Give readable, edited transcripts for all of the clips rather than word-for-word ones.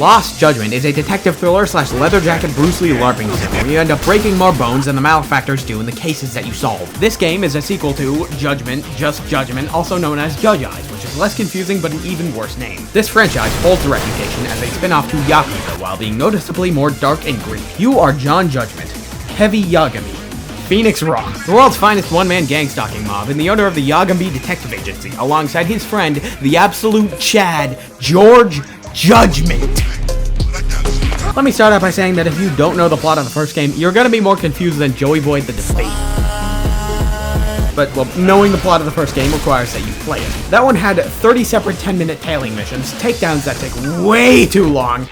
Lost Judgment is a detective thriller / leather jacket Bruce Lee LARPing sim where you end up breaking more bones than the malefactors do in the cases that you solve. This game is a sequel to Judgment, Just Judgment, also known as Judge Eyes, which is less confusing but an even worse name. This franchise holds a reputation as a spin-off to Yakuza while being noticeably more dark and gritty. You are John Judgment, Heavy Yagami, Phoenix Rock, the world's finest one-man gang-stalking mob and the owner of the Yagami Detective Agency, alongside his friend, the absolute Chad, George Judgment. Let me start out by saying that if you don't know the plot of the first game, you're gonna be more confused than Joey Boyd the Debate. But, well, knowing the plot of the first game requires that you play it. That one had 30 separate 10-minute tailing missions, takedowns that take way too long,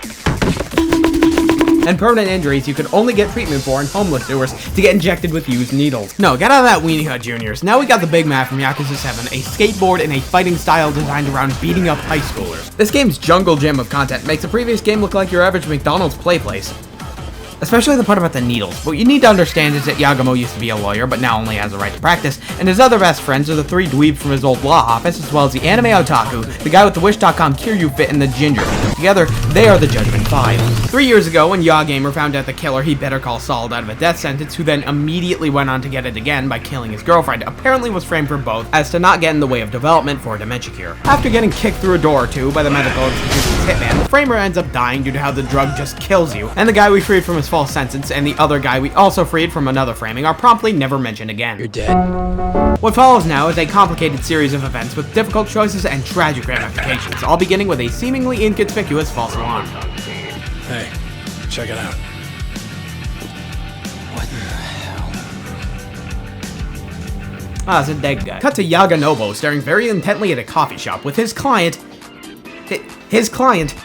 and permanent injuries you could only get treatment for in homeless sewers to get injected with used needles. No, get out of that weenie hut, juniors. Now we got the big map from Yakuza 7, a skateboard and a fighting style designed around beating up high schoolers. This game's jungle gym of content makes the previous game look like your average McDonald's play place. Especially the part about the needles. What you need to understand is that Yagamo used to be a lawyer, but now only has the right to practice, and his other best friends are the 3 dweebs from his old law office, as well as the anime otaku, the guy with the Wish.com Kiryu fit, and the ginger. Together, they are the Judgment 5. 3 years ago, when Yagamer found out the killer he better call Saul out of a death sentence, who then immediately went on to get it again by killing his girlfriend, apparently was framed for both, as to not get in the way of development for a dementia cure. After getting kicked through a door or two by the medical institution's hitman, the framer ends up dying due to how the drug just kills you, and the guy we freed from his false sentence and the other guy we also freed from another framing are promptly never mentioned again. You're dead. What follows now is a complicated series of events with difficult choices and tragic ramifications, all beginning with a seemingly inconspicuous false alarm. Hey, check it out. What the hell? Ah, it's a dead guy. Cut to Yaganobo staring very intently at a coffee shop with his client,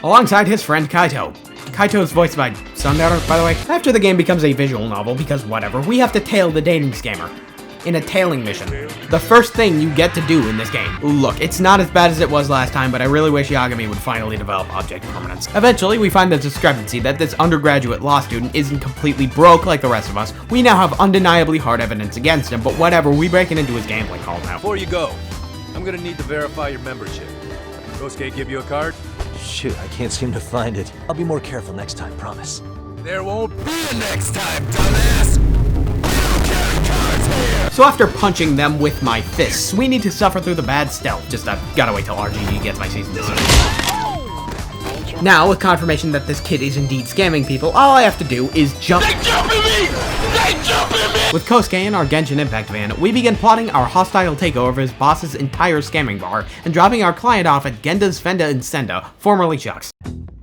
alongside his friend Kaito. Kaito's voiced by Sundowner, by the way. After the game becomes a visual novel, because whatever, we have to tail the dating scammer in a tailing mission. The first thing you get to do in this game. Look, it's not as bad as it was last time, but I really wish Yagami would finally develop object permanence. Eventually, we find the discrepancy that this undergraduate law student isn't completely broke like the rest of us. We now have undeniably hard evidence against him, but whatever, we breaking into his gambling hall now. Before you go, I'm gonna need to verify your membership. Kosuke give you a card? Shoot, I can't seem to find it. I'll be more careful next time, promise. There won't be a next time, dumbass! So after punching them with my fists, we need to suffer through the bad stealth. Just gotta wait till RGG gets my season decision. Now, with confirmation that this kid is indeed scamming people, all I have to do is jump. They jump at me! They jump at me! With Kosuke in our Genshin Impact van, we begin plotting our hostile takeover of his boss's entire scamming bar and dropping our client off at Genda's Fenda and Senda, formerly Chuck's.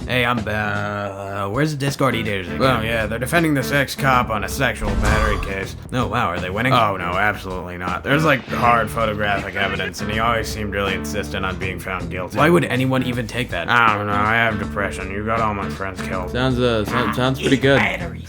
Hey, where's the Discord eaters again? Well, yeah, they're defending this ex-cop on a sexual battery case. Oh, wow, are they winning? Oh, no, absolutely not. There's, like, hard photographic evidence, and he always seemed really insistent on being found guilty. Why would anyone even take that? I don't know, I have depression. You got all my friends killed. Sounds pretty good.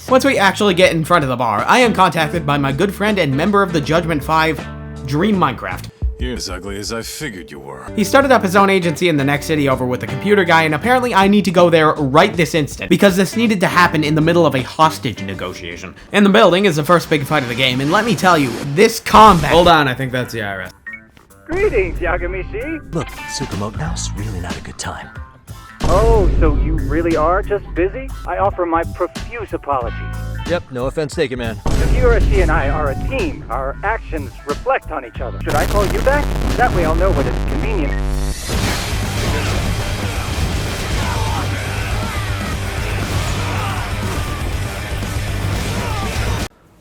Once we actually get in front of the bar, I am contacted by my good friend and member of the Judgment 5, Dream Minecraft. You're as ugly as I figured you were. He started up his own agency in the next city over with the computer guy, and apparently I need to go there right this instant, because this needed to happen in the middle of a hostage negotiation. In the building is the first big fight of the game, and let me tell you, this combat— Hold on, I think that's the IRS. Greetings, Yagami-shi. Look, Tsukumoto, now's really not a good time. Oh, so you really are just busy? I offer my profuse apologies. Yep, no offense taken, man. Yagami and I are a team. Our actions reflect on each other. Should I call you back? That way I'll know when it's convenient.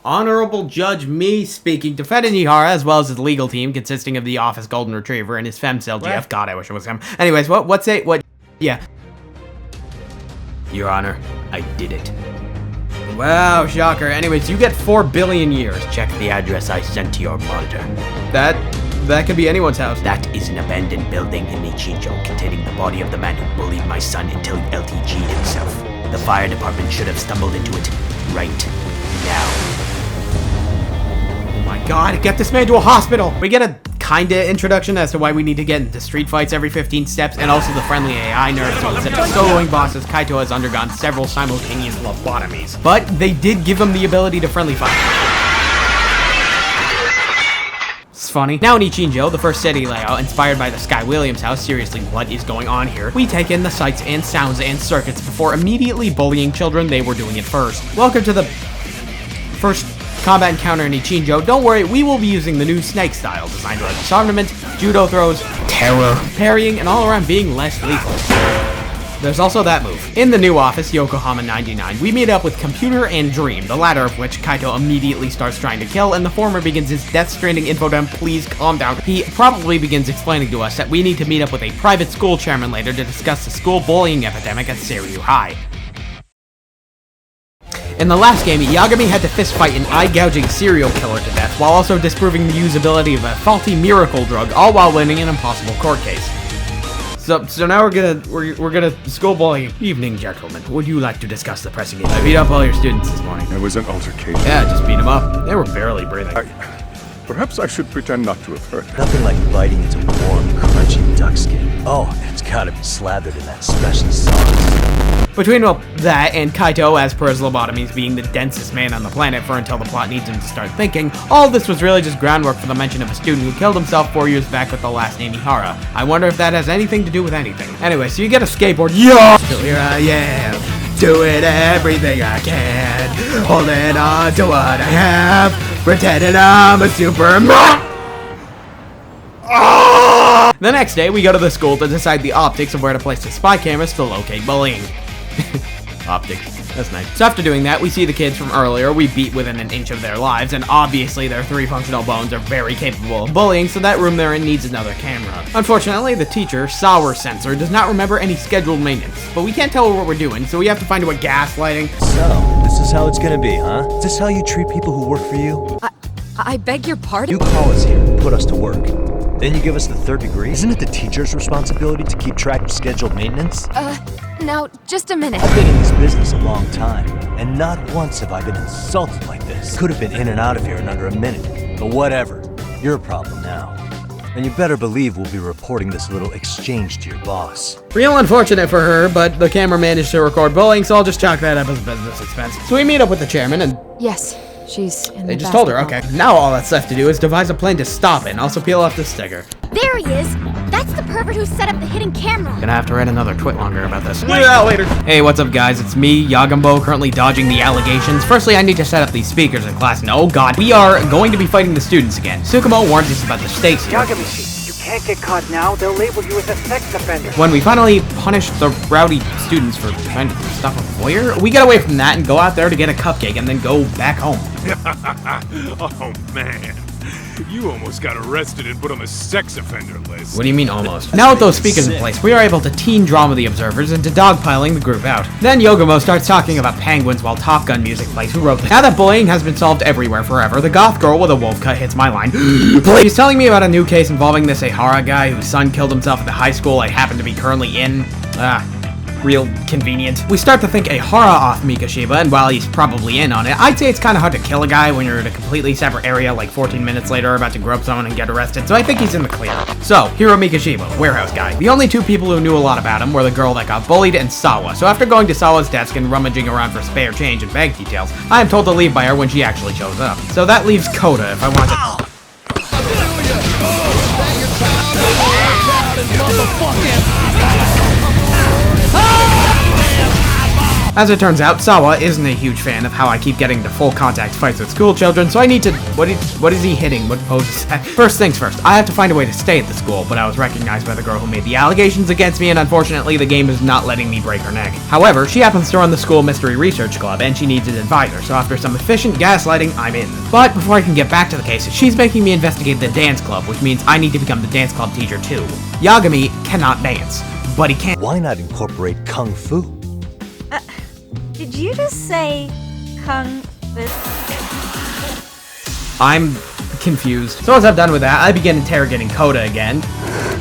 Honorable Judge me speaking, defending Ihara as well as his legal team consisting of the office golden retriever and his femcel GF. God, I wish it was him. Anyways, yeah. Your Honor, I did it. Wow, shocker. Anyways, you get 4 billion years. Check the address I sent to your monitor. That could be anyone's house. That is an abandoned building in Nichinjo containing the body of the man who bullied my son until he LTG'd himself. The fire department should have stumbled into it right now. Oh my god, get this man to a hospital! We get a kinda introduction as to why we need to get into street fights every 15 steps, and also the friendly AI nerd so instead of soloing bosses, Kaito has undergone several simultaneous lobotomies. But they did give him the ability to friendly fire. funny. Now in Ichinjo, the first city layout inspired by the Sky Williams house, seriously, what is going on here? We take in the sights and sounds and circuits before immediately bullying children. They were doing it first. Welcome to the first combat encounter in Ichinjo. Don't worry, we will be using the new snake style, designed to disarmament, judo throws, terror, parrying, and all around being less lethal. There's also that move. In the new office, Yokohama 99, we meet up with Computer and Dream, the latter of which Kaito immediately starts trying to kill, and the former begins his Death Stranding info dump. Please calm down. He probably begins explaining to us that we need to meet up with a private school chairman later to discuss the school bullying epidemic at Seiryu High. In the last game, Yagami had to fistfight an eye-gouging serial killer to death, while also disproving the usability of a faulty miracle drug, all while winning an impossible court case. So now we're gonna school bully. Evening, gentlemen. Would you like to discuss the pressing issue? I beat up all your students this morning. There was an altercation. Yeah, just beat them up. They were barely breathing. Perhaps I should pretend not to have heard. Nothing like biting into warm, crunchy duck skin. Oh, it's gotta be slathered in that special sauce. Between, well, that and Kaito, as per his lobotomies, being the densest man on the planet for until the plot needs him to start thinking, all this was really just groundwork for the mention of a student who killed himself 4 years back with the last name Ihara. I wonder if that has anything to do with anything. Anyway, so you get a skateboard. Yeah! So here I am, doing everything I can, holding on to what I have, pretending I'm a Superman. The next day, we go to the school to decide the optics of where to place the spy cameras to locate bullying. Optics. That's nice. So after doing that, we see the kids from earlier. We beat within an inch of their lives, and obviously their 3 functional bones are very capable of bullying, so that room they're in needs another camera. Unfortunately, the teacher, Sour Sensor, does not remember any scheduled maintenance, but we can't tell her what we're doing, so we have to find out what gaslighting. So, this is how it's gonna be, huh? Is this how you treat people who work for you? I beg your pardon? You call us here, put us to work. Then you give us the 3rd degree? Isn't it the teacher's responsibility to keep track of scheduled maintenance? Now, just a minute. I've been in this business a long time, and not once have I been insulted like this. Could have been in and out of here in under a minute, but whatever. Your problem now. And you better believe we'll be reporting this little exchange to your boss. Real unfortunate for her, but the camera managed to record bullying, so I'll just chalk that up as a business expense. So we meet up with the chairman and... Yes, she's in They the just told her, basketball. okay. Now all that's left to do is devise a plan to stop it and also peel off the sticker. There he is! That's the pervert who set up the hidden camera! Gonna have to write another twit longer about this. Yeah, later. Hey, what's up, guys? It's me, Yagambo, currently dodging the allegations. Firstly, I need to set up these speakers in class, and oh god, we are going to be fighting the students again. Tsukumo warns us about the stakes here. Yagami, you can't get caught now. They'll label you as a sex offender. When we finally punish the rowdy students for trying to stop a voyeur, we get away from that and go out there to get a cupcake and then go back home. Oh man, you almost got arrested and put on the sex offender list. What do you mean almost? Now with those speakers in place, we are able to teen drama the observers into dogpiling the group out. Then Yogamo starts talking about penguins while Top Gun music plays. Who wrote this? Now that bullying has been solved everywhere forever, the goth girl with a wolf cut hits my line. He's telling me about a new case involving this Ihara guy whose son killed himself at the high school I happen to be currently in. Real convenient. We start to think Ihara off Mikashiba, and while he's probably in on it, I'd say it's kind of hard to kill a guy when you're in a completely separate area like 14 minutes later about to grope someone and get arrested, so I think he's in the clear. So, Hiro Mikashiba, warehouse guy. The only 2 people who knew a lot about him were the girl that got bullied and Sawa, so after going to Sawa's desk and rummaging around for spare change and bank details, I am told to leave by her when she actually shows up. So that leaves Koda if I want to... As it turns out, Sawa isn't a huge fan of how I keep getting to full contact fights with school children, so I need to... What is he hitting? What pose is that? First things first, I have to find a way to stay at the school, but I was recognized by the girl who made the allegations against me, and unfortunately the game is not letting me break her neck. However, she happens to run the school mystery research club, and she needs an advisor, so after some efficient gaslighting, I'm in. But before I can get back to the case, she's making me investigate the dance club, which means I need to become the dance club teacher too. Yagami cannot dance, but he can... Why not incorporate Kung Fu? Did you just say Kung Fu? I'm confused. So as I've done with that, I begin interrogating Koda again.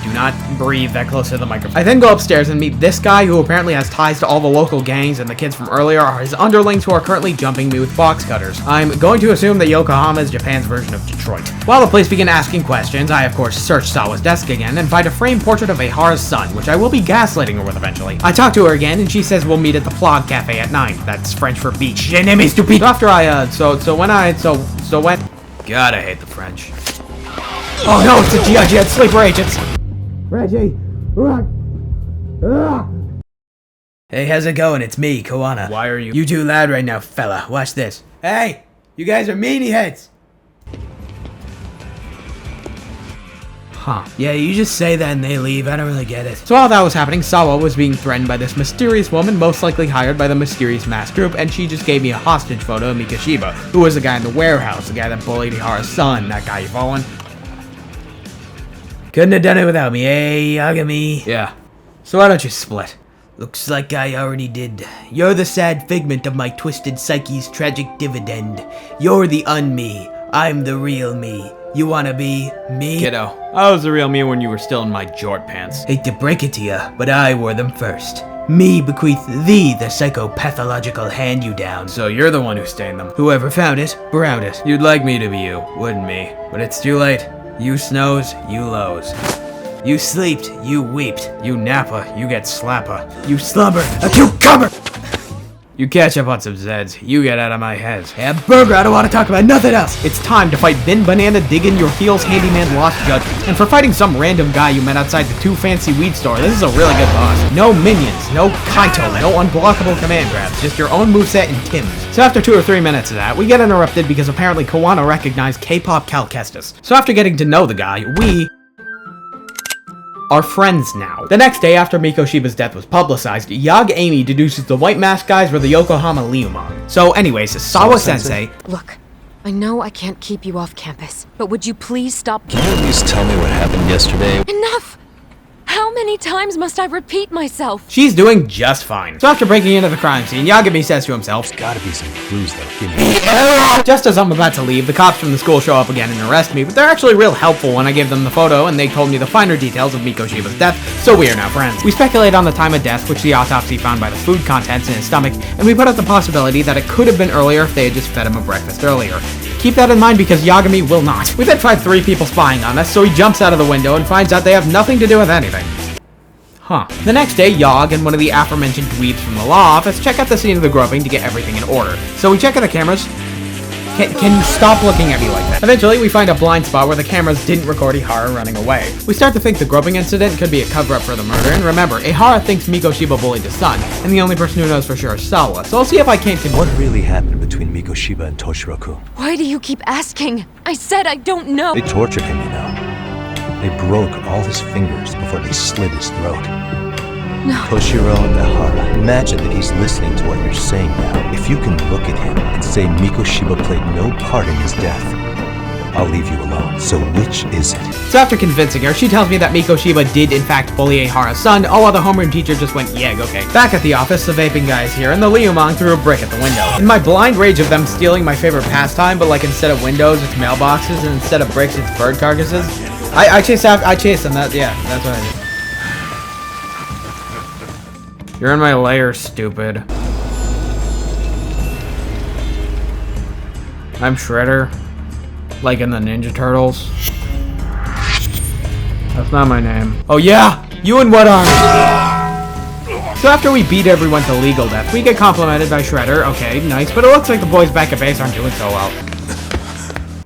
Do not breathe that close to the microphone. I then go upstairs and meet this guy who apparently has ties to all the local gangs, and the kids from earlier are his underlings who are currently jumping me with box cutters. I'm going to assume that Yokohama is Japan's version of Detroit. While the police begin asking questions, I of course search Sawa's desk again and find a framed portrait of Ihara's son, which I will be gaslighting her with eventually. I talk to her again and she says we'll meet at the Plug Cafe at 9. That's French for beach. Je n'aime stupide. So after I, so when... God, I hate the French. Oh no, it's the GIG sleeper agents! Reggie! Hey, how's it going? It's me, Koana. Why are you too loud right now, fella. Watch this. Hey! You guys are meanie heads! Huh. Yeah, you just say that and they leave. I don't really get it. So while that was happening, Sawa was being threatened by this mysterious woman, most likely hired by the mysterious masked group, and she just gave me a hostage photo of Mikoshiba, who was the guy in the warehouse, the guy that bullied Ihara's son. That guy, you following? Couldn't have done it without me, eh, Yagami? Yeah. So why don't you split? Looks like I already did. You're the sad figment of my twisted psyche's tragic dividend. You're the un-me. I'm the real me. You wanna be me? Kiddo, I was the real me when you were still in my jort pants. Hate to break it to ya, but I wore them first. Me bequeath thee the psychopathological hand-you-down. So you're the one who stained them. Whoever found it, browed it. You'd like me to be you, wouldn't me? But it's too late. You snows, you lows. You sleeped, you weeped. You nappa, you get slapper. You slumber, a cucumber! You catch up on some Zeds, you get out of my head. Hey, burger, I don't want to talk about nothing else! It's time to fight Vin Banana Diggin' Your Heels Handyman Lost Judgment. And for fighting some random guy you met outside the Too Fancy Weed store, this is a really good boss. No minions, no Kaito, no unblockable command grabs, just your own moveset and Tims. So after 2 or 3 minutes of that, we get interrupted because apparently Koana recognized K-pop Cal Kestis. So after getting to know the guy, we are friends now. The next day after Mikoshiba's death was publicized, Yag Amy deduces the white mask guys were the Yokohama Liumon. So anyways, Sawa-sensei... Look, I know I can't keep you off campus, but would you please stop... Can you at least tell me what happened yesterday? Enough! How many times must I repeat myself? She's doing just fine. So after breaking into the crime scene, Yagami says to himself, There's gotta be some clues though. Give me. just as I'm about to leave, the cops from the school show up again and arrest me, but they're actually real helpful when I give them the photo and they told me the finer details of Mikoshiba's death, so we are now friends. We speculate on the time of death, which the autopsy found by the food contents in his stomach, and we put out the possibility that it could have been earlier if they had just fed him a breakfast earlier. Keep that in mind because Yagami will not. We then find 3 people spying on us, so he jumps out of the window and finds out they have nothing to do with anything. Huh. The next day, Yog and one of the aforementioned dweebs from the law office check out the scene of the groping to get everything in order. So we check out the cameras. Can you stop looking at me like that? Eventually, we find a blind spot where the cameras didn't record Ihara running away. We start to think the groping incident could be a cover-up for the murder, and remember, Ihara thinks Mikoshiba bullied his son, and the only person who knows for sure is Sawa, so I'll see if I can't What really happened between Mikoshiba and Toshiroku? Why do you keep asking? I said I don't know. They tortured him, you know. They broke all his fingers before they slit his throat. No. Toshiro and Ihara, imagine that he's listening to what you're saying now. If you can look at him and say Mikoshiba played no part in his death, I'll leave you alone. So which is it? So after convincing her, she tells me that Mikoshiba did in fact bully Ihara's son, all while the homeroom teacher just went, yeah, okay. Back at the office, the vaping guy is here, and the Liumon threw a brick at the window. In my blind rage of them stealing my favorite pastime, but like instead of windows, it's mailboxes, and instead of bricks, it's bird carcasses, I chase them, that's what I did. You're in my lair, stupid. I'm Shredder. Like in the Ninja Turtles. That's not my name. Oh yeah? You in what army? So after we beat everyone to legal death, we get complimented by Shredder. Okay, nice, but it looks like the boys back at base aren't doing so well.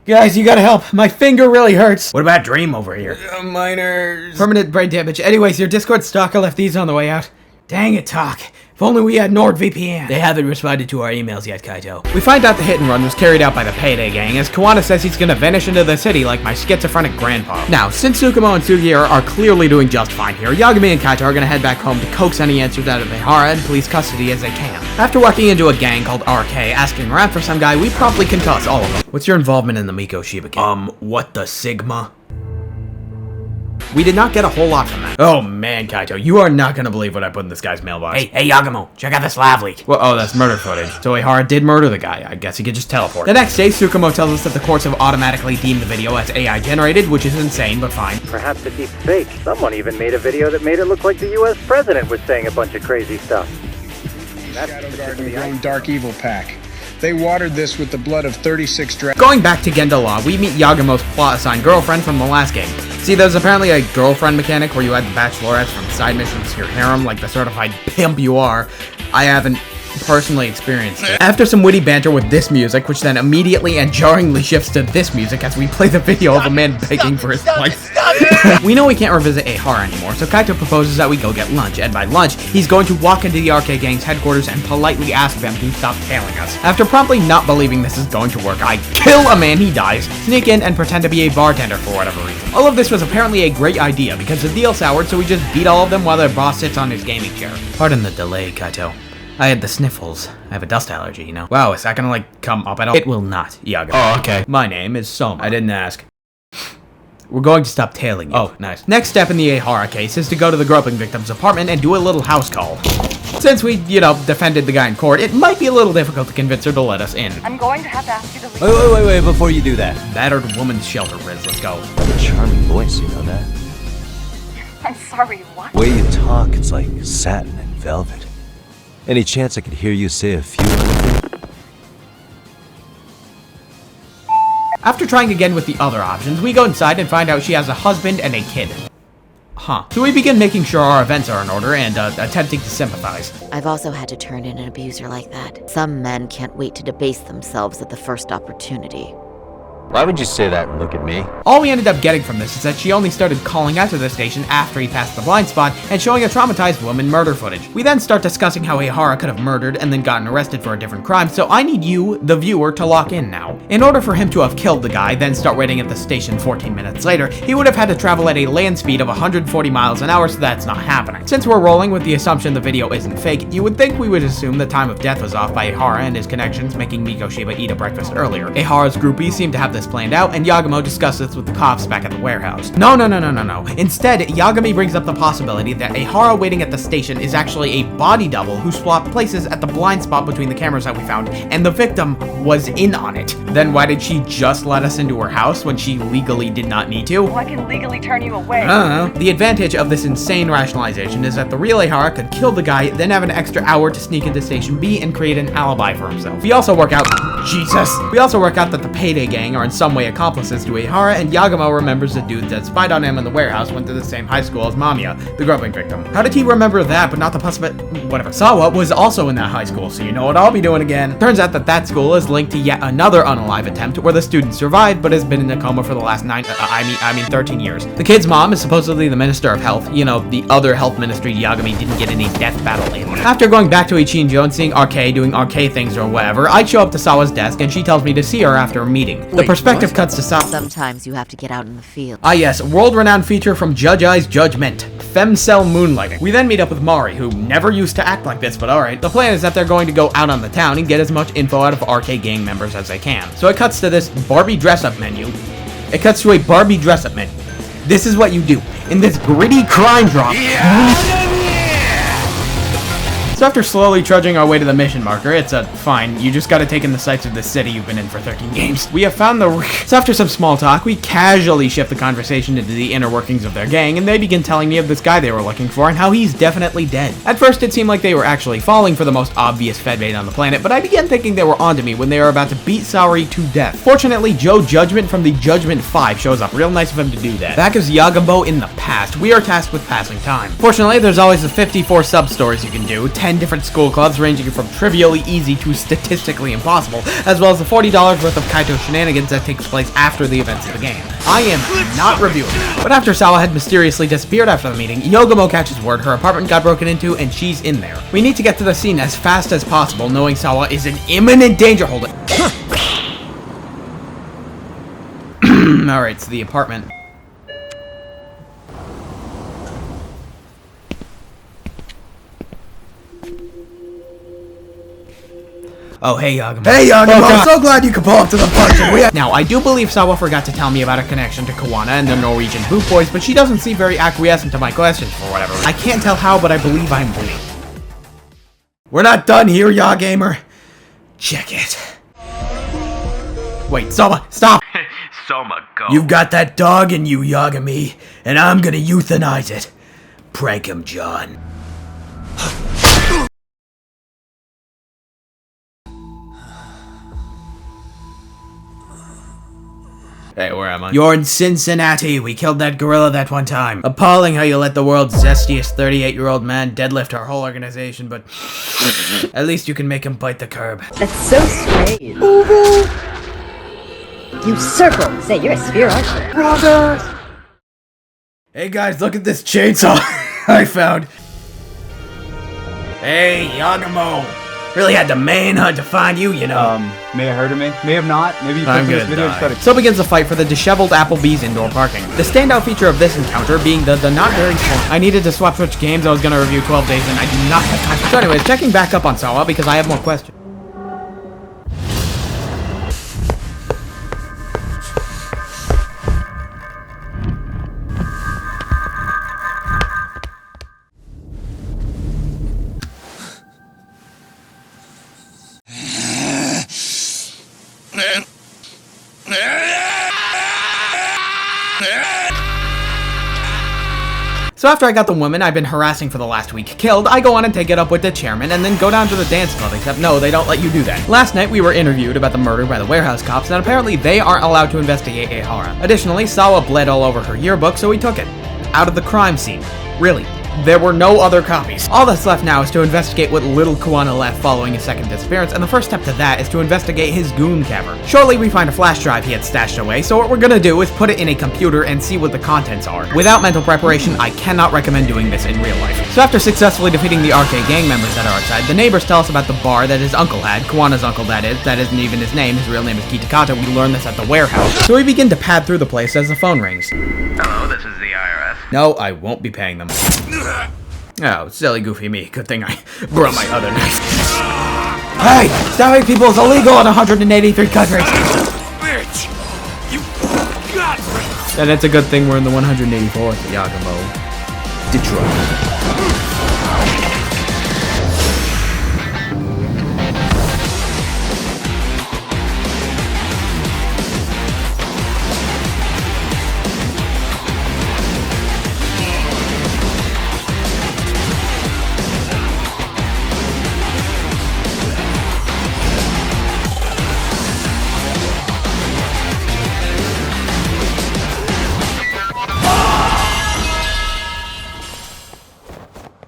Guys, you gotta help. My finger really hurts. What about Dream over here? Minors. Permanent brain damage. Anyways, your Discord stalker left these on the way out. Dang it, Talk. If only we had NordVPN. They haven't responded to our emails yet, Kaito. We find out the hit and run was carried out by the Payday Gang, as Koana says he's gonna vanish into the city like my schizophrenic grandpa. Now, since Tsukumo and Sugiura are clearly doing just fine here, Yagami and Kaito are gonna head back home to coax any answers out of Ihara and police custody as they can. After walking into a gang called RK, asking around for some guy, we promptly concuss all of them. What's your involvement in the Mikoshiba case? What the Sigma? We did not get a whole lot from that. Oh man, Kaito, you are not gonna believe what I put in this guy's mailbox. Hey, Yagamo, check out this lav leak. Well, oh, that's murder footage. So Ihara did murder the guy. I guess he could just teleport. The next day, Tsukumo tells us that the courts have automatically deemed the video as AI generated, which is insane, but fine. Perhaps a deep fake. Someone even made a video that made it look like the U.S. president was saying a bunch of crazy stuff. Shadow Garden grown Dark Evil pack. They watered this with the blood of 36 dragons. Going back to Genda Law, we meet Yagamo's plot-assigned girlfriend from the last game. See, there's apparently a girlfriend mechanic where you add the bachelorettes from side missions to your harem, like the certified pimp you are. I haven't personally experienced it. After some witty banter with this music, which then immediately and jarringly shifts to this music as we play the video of a man begging for his life. We know we can't revisit Ahara anymore, so Kaito proposes that we go get lunch, and by lunch, he's going to walk into the arcade gang's headquarters and politely ask them to stop tailing us. After promptly not believing this is going to work, I kill a man, he dies, sneak in, and pretend to be a bartender for whatever reason. All of this was apparently a great idea because the deal soured, so we just beat all of them while their boss sits on his gaming chair. Pardon the delay, Kaito. I had the sniffles. I have a dust allergy, you know. Wow, is that gonna, like, come up at all? It will not, Yaga. Oh, okay. My name is Soma. I didn't ask. We're going to stop tailing you. Oh, nice. Next step in the Ahara case is to go to the groping victim's apartment and do a little house call. Since we, defended the guy in court, it might be a little difficult to convince her to let us in. I'm going to have to ask you to leave. Wait, before you do that. Battered woman's shelter, Riz. Let's go. A charming voice, you know that? I'm sorry, what? The way you talk, it's like satin and velvet. Any chance I could hear you say a few other things? After trying again with the other options, we go inside and find out she has a husband and a kid. Huh. So we begin making sure our events are in order and attempting to sympathize. I've also had to turn in an abuser like that. Some men can't wait to debase themselves at the first opportunity. Why would you say that and look at me? All we ended up getting from this is that she only started calling out to the station after he passed the blind spot and showing a traumatized woman murder footage. We then start discussing how Ahara could have murdered and then gotten arrested for a different crime, so I need you, the viewer, to lock in now. In order for him to have killed the guy, then start waiting at the station 14 minutes later, he would have had to travel at a land speed of 140 miles an hour, so that's not happening. Since we're rolling with the assumption the video isn't fake, you would think we would assume the time of death was off by Ahara and his connections making Miko Shiba eat a breakfast earlier. Ahara's groupies seem to have this planned out, and Yagami discusses this with the cops back at the warehouse. No. Instead, Yagami brings up the possibility that Ahara waiting at the station is actually a body double who swapped places at the blind spot between the cameras that we found, and the victim was in on it. Then why did she just let us into her house when she legally did not need to? Well, I can legally turn you away. I don't know. The advantage of this insane rationalization is that the real Ahara could kill the guy, then have an extra hour to sneak into Station B and create an alibi for himself. We also work out that the Payday Gang are in some way accomplices to Ahara, and Yagamo remembers the dudes that spied on him in the warehouse went to the same high school as Mamiya, the groping victim. How did he remember that, but not the possibility? Whatever. Sawa was also in that high school, so you know what I'll be doing again. Turns out that school is linked to yet another unalive attempt where the student survived, but has been in a coma for the last 13 years. The kid's mom is supposedly the Minister of Health, the other health ministry Yagami didn't get any death battle in. After going back to Ichinjo and seeing RK doing RK things or whatever, I show up to Sawa's desk and she tells me to see her after a meeting. The perspective cuts to Sawa. Sometimes you have to get out in the field. Ah yes, world-renowned feature from Judge Eye's Judgment, Femcell Moonlighting. We then meet up with Mari, who never used to act like this, but alright. The plan is that they're going to go out on the town and get as much info out of RK gang members as they can. So it cuts to this Barbie dress-up menu. It cuts to a Barbie dress-up menu. This is what you do in this gritty crime drama. So after slowly trudging our way to the mission marker, it's fine, you just gotta take in the sights of the city you've been in for 13 games. We have found so after some small talk, we casually shift the conversation into the inner workings of their gang, and they begin telling me of this guy they were looking for and how he's definitely dead. At first, it seemed like they were actually falling for the most obvious fed bait on the planet, but I began thinking they were onto me when they were about to beat Saori to death. Fortunately, Joe Judgment from the Judgment 5 shows up. Real nice of him to do that. Back as Yagambo in the past, we are tasked with passing time. Fortunately, there's always the 54 sub-stories you can do, 10 different school clubs ranging from trivially easy to statistically impossible, as well as the $40 worth of Kaito shenanigans that takes place after the events of the game. I am not reviewing that. But after Sawa had mysteriously disappeared after the meeting, Yogamo catches word her apartment got broken into and she's in there. We need to get to the scene as fast as possible, knowing Sawa is in imminent danger. Hold it. Alright, so the apartment. Oh, hey, Yagamo. Hey, Yagamo, I'm so glad you could pull up to the function. Now, I do believe Sawa forgot to tell me about her connection to Kawana and the Norwegian Boot Boys, but she doesn't seem very acquiescent to my questions for whatever. I can't tell how, but I believe I'm winning. We're not done here, Yagamer. Check it. Wait, Soma, stop! Soma, go. You've got that dog in you, Yagami, and I'm gonna euthanize it. Prank him, John. Hey, where am I? You're in Cincinnati. We killed that gorilla that one time. Appalling how you let the world's zestiest 38-year-old man deadlift our whole organization, but at least you can make him bite the curb. That's so strange. You circle. Say, you're a sphere, aren't you? Brothers! Hey guys, look at this chainsaw I found. Hey, Yagamo. Really had to manhunt to find you, you know. May have heard of me, may have not. Maybe you put I'm this gonna video die. just So begins the fight for the disheveled Applebee's indoor parking. The standout feature of this encounter being the not very small. I needed to switch games. I was gonna review 12 days and I do not have time. So anyways, checking back up on Sawa because I have more questions. So after I got the woman I've been harassing for the last week killed, I go on and take it up with the chairman and then go down to the dance club, except no, they don't let you do that. Last night we were interviewed about the murder by the warehouse cops, and apparently they aren't allowed to investigate Ehara. Additionally, Sawa bled all over her yearbook, so we took it. Out of the crime scene. Really. There were no other copies. All that's left now is to investigate what little Kuwana left following his second disappearance, and the first step to that is to investigate his goon cavern. Shortly we find a flash drive he had stashed away, so what we're gonna do is put it in a computer and see what the contents are. Without mental preparation, I cannot recommend doing this in real life. So after successfully defeating the RK gang members that are outside, the neighbors tell us about the bar that his uncle had, Kuwana's uncle that isn't even his name, his real name is Kitakata. We learn this at the warehouse. So we begin to pad through the place as the phone rings. Hello, this is the IRS. No, I won't be paying them. Oh, silly goofy me. Good thing I brought my other knife. Hey! Stabbing people is illegal in 183 countries! Bitch! You got me! And it's a good thing we're in the 184th, Yagamo. Detroit.